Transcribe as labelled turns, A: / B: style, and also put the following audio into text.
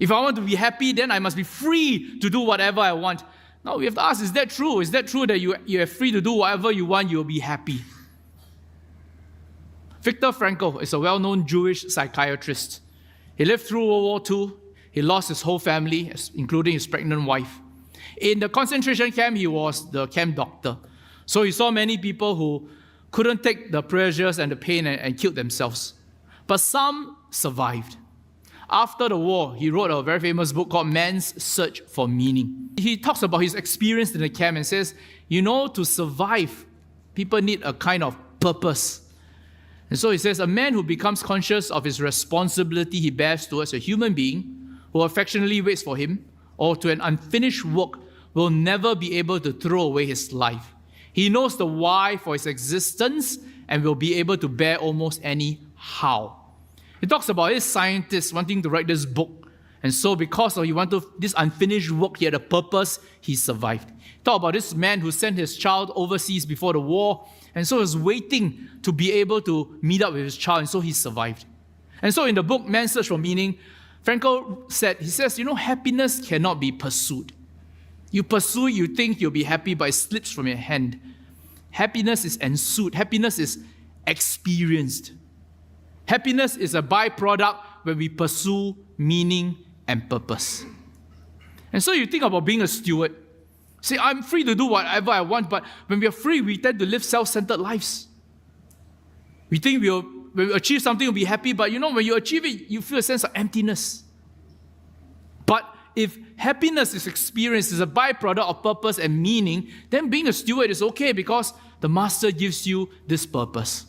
A: If I want to be happy, then I must be free to do whatever I want. Now we have to ask, is that true? Is that true that you are free to do whatever you want, you'll be happy? Viktor Frankl is a well-known Jewish psychiatrist. He lived through World War II. He lost his whole family, including his pregnant wife. In the concentration camp, he was the camp doctor. So he saw many people who couldn't take the pressures and the pain and killed themselves. But some survived. After the war, he wrote a very famous book called Man's Search for Meaning. He talks about his experience in the camp and says, to survive, people need a kind of purpose. And so he says, a man who becomes conscious of his responsibility he bears towards a human being who affectionately waits for him, or to an unfinished work, will never be able to throw away his life. He knows the why for his existence and will be able to bear almost any how. He talks about his scientist wanting to write this book. And so because he wanted this unfinished work, he had a purpose, he survived. He talked about this man who sent his child overseas before the war, and so he was waiting to be able to meet up with his child, and so he survived. And so in the book, Man's Search for Meaning, Franco says, happiness cannot be pursued. You pursue it, you think you'll be happy, but it slips from your hand. Happiness is ensued. Happiness is experienced. Happiness is a byproduct when we pursue meaning and purpose. And so you think about being a steward. Say, I'm free to do whatever I want, but when we are free, we tend to live self-centered lives. We think when we achieve something, we'll be happy, but when you achieve it, you feel a sense of emptiness. But if happiness is experienced, is a byproduct of purpose and meaning, then being a steward is okay because the master gives you this purpose.